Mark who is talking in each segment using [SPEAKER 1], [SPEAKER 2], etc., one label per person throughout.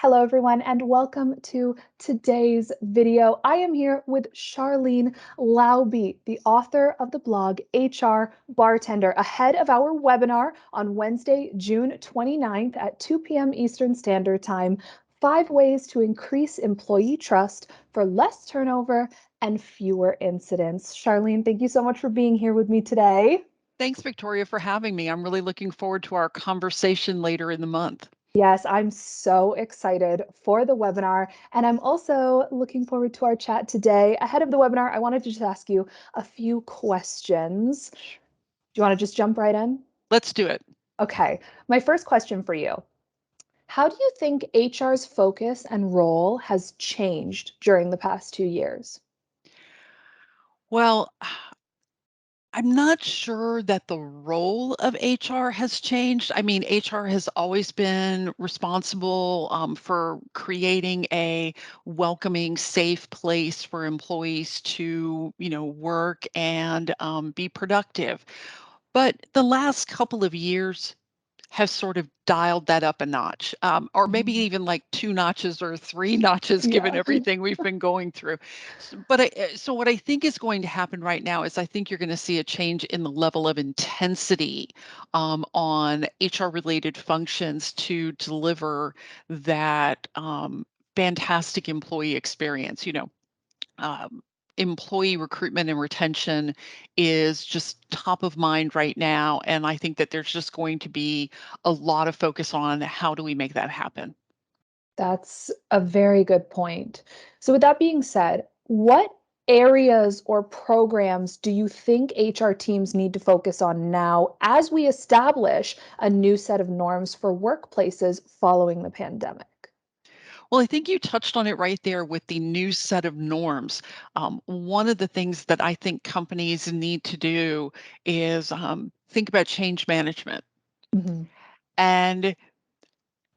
[SPEAKER 1] Hello, everyone, and welcome to today's video. I am here with Sharlyn Lauby, the author of the blog HR Bartender, ahead of our webinar on Wednesday, June 29th at 2 p.m. Eastern Standard Time. 5 ways to increase employee trust for less turnover and fewer incidents. Sharlyn, thank you so much for being here with me today.
[SPEAKER 2] Thanks, Victoria, for having me. I'm really looking forward to our conversation later in the month.
[SPEAKER 1] Yes, I'm so excited for the webinar. And I'm also looking forward to our chat today. Ahead of the webinar, I wanted to just ask you a few questions. Do you want to just jump right in?
[SPEAKER 2] Let's do it.
[SPEAKER 1] Okay, my first question for you. How do you think HR's focus and role has changed during the past 2 years?
[SPEAKER 2] Well, I'm not sure that the role of HR has changed. I mean, HR has always been responsible for creating a welcoming, safe place for employees to, work and be productive. But the last couple of years, have sort of dialed that up a notch, or maybe
[SPEAKER 1] Mhm.
[SPEAKER 2] even like 2 notches or 3 notches given
[SPEAKER 1] Yeah.
[SPEAKER 2] everything we've been going through. So what I think is going to happen right now is I think you're gonna see a change in the level of intensity, on HR-related functions to deliver that, fantastic employee experience, um, employee recruitment and retention is just top of mind right now. And I think that there's just going to be a lot of focus on how do we make that happen.
[SPEAKER 1] That's a very good point. So, with that being said, what areas or programs do you think HR teams need to focus on now as we establish a new set of norms for workplaces following the pandemic?
[SPEAKER 2] Well, I think you touched on it right there with the new set of norms. One of the things that I think companies need to do is think about change management
[SPEAKER 1] Mhm.
[SPEAKER 2] and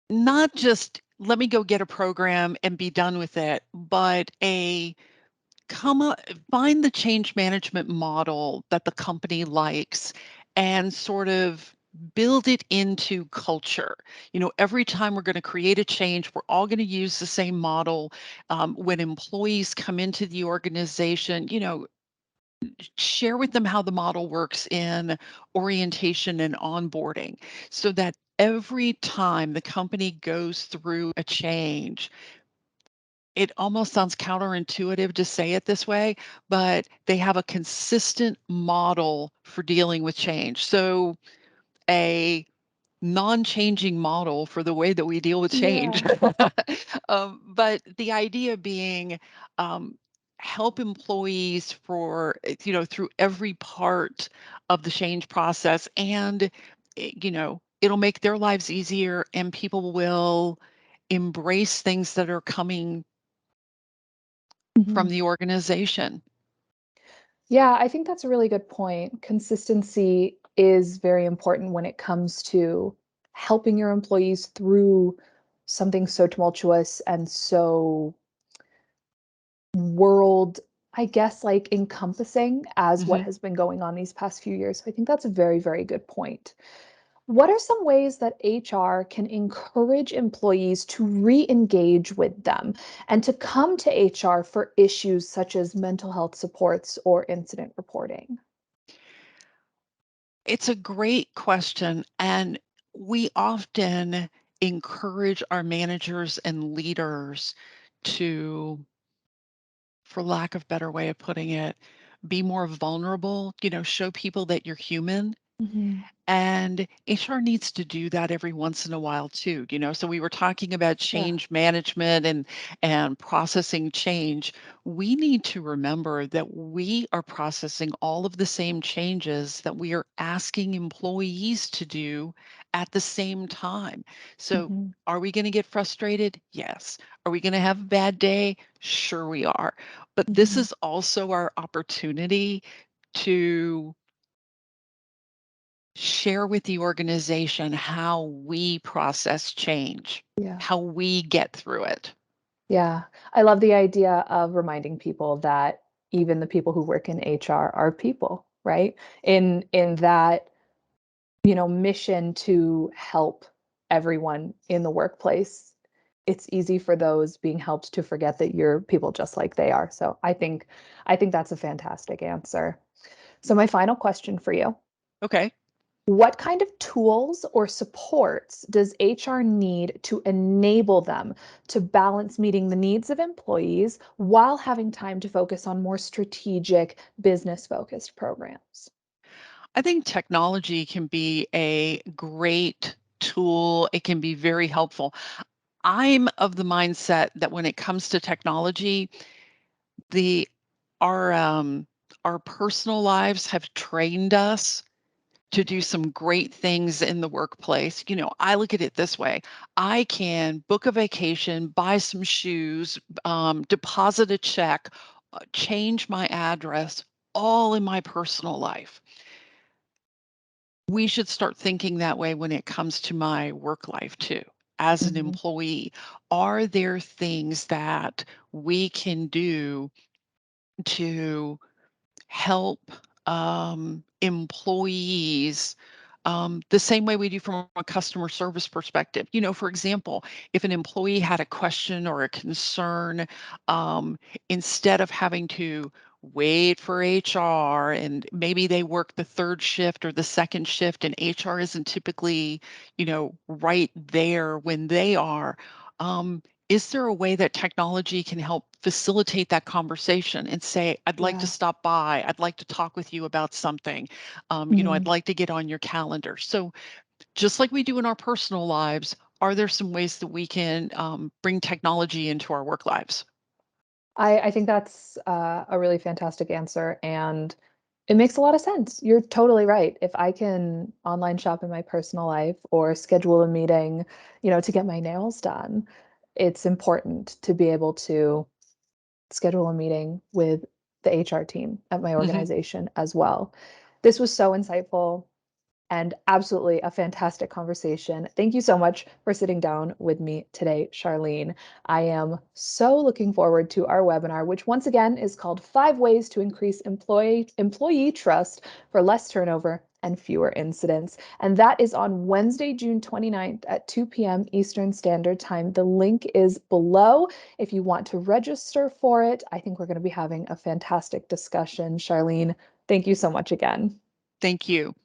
[SPEAKER 2] not just let me go get a program and be done with it, but come up find the change management model that the company likes and sort of build it into culture. Every time we're going to create a change, we're all going to use the same model. When employees come into the organization, share with them how the model works in orientation and onboarding so that every time the company goes through a change, it almost sounds counterintuitive to say it this way, but they have a consistent model for dealing with change. So, a non-changing model for the way that we deal with change.
[SPEAKER 1] Yeah.
[SPEAKER 2] But the idea being, um, help employees through every part of the change process, and it'll make their lives easier, and people will embrace things that are coming from
[SPEAKER 1] Mhm.
[SPEAKER 2] the organization.
[SPEAKER 1] Yeah, I think that's a really good point. Consistency is very important when it comes to helping your employees through something so tumultuous and so world, I guess, like encompassing as what
[SPEAKER 2] Mhm.
[SPEAKER 1] has been going on these past few years. So I think that's a very, very good point. What are some ways that HR can encourage employees to re engage with them and to come to HR for issues such as mental health supports or incident reporting?
[SPEAKER 2] It's a great question, and we often encourage our managers and leaders to, for lack of better way of putting it, be more vulnerable, show people that you're human.
[SPEAKER 1] Mhm.
[SPEAKER 2] And HR needs to do that every once in a while too, So we were talking about
[SPEAKER 1] Yeah.
[SPEAKER 2] change management and processing change. We need to remember that we are processing all of the same changes that we are asking employees to do at the same time. So
[SPEAKER 1] Mhm.
[SPEAKER 2] are we going to get frustrated? Yes. Are we going to have a bad day? Sure we are. But this
[SPEAKER 1] Mhm.
[SPEAKER 2] is also our opportunity to share with the organization how we process change,
[SPEAKER 1] Yeah.
[SPEAKER 2] how we get through it.
[SPEAKER 1] Yeah. I love the idea of reminding people that even the people who work in HR are people, right? In that, mission to help everyone in the workplace. it's easy for those being helped to forget that you're people just like they are. So I think that's a fantastic answer. So my final question for you.
[SPEAKER 2] Okay.
[SPEAKER 1] What kind of tools or supports does HR need to enable them to balance meeting the needs of employees while having time to focus on more strategic, business-focused programs?
[SPEAKER 2] I think technology can be a great tool. It can be very helpful. I'm of the mindset that when it comes to technology, the our our personal lives have trained us to do some great things in the workplace. I look at it this way. I can book a vacation, buy some shoes, deposit a check, change my address, all in my personal life. We should start thinking that way when it comes to my work life too. As an
[SPEAKER 1] Mhm.
[SPEAKER 2] employee, are there things that we can do to help employees the same way we do from a customer service perspective? For example, if an employee had a question or a concern, um, instead of having to wait for HR and maybe they work the third shift or the second shift and HR isn't typically, right there when they are. Is there a way that technology can help facilitate that conversation and say, I'd like to
[SPEAKER 1] Yeah.
[SPEAKER 2] stop by, I'd like to talk with you about something, I'd
[SPEAKER 1] Mhm.
[SPEAKER 2] like to get on your calendar. So, just like we do in our personal lives, are there some ways that we can bring technology into our work lives?
[SPEAKER 1] I think that's a really fantastic answer, and it makes a lot of sense. You're totally right. If I can online shop in my personal life or schedule a meeting, to get my nails done, it's important to be able to schedule a meeting with the HR team at my
[SPEAKER 2] Hmm.
[SPEAKER 1] organization as well. This was so insightful and absolutely a fantastic conversation. Thank you so much for sitting down with me today, Sharlyn. I am so looking forward to our webinar, which once again is called 5 Ways to Increase Employee Trust for Less Turnover and Fewer Incidents. And that is on Wednesday, June 29th at 2 p.m. Eastern Standard Time. The link is below if you want to register for it. I think we're going to be having a fantastic discussion. Sharlyn, thank you so much again.
[SPEAKER 2] Thank you.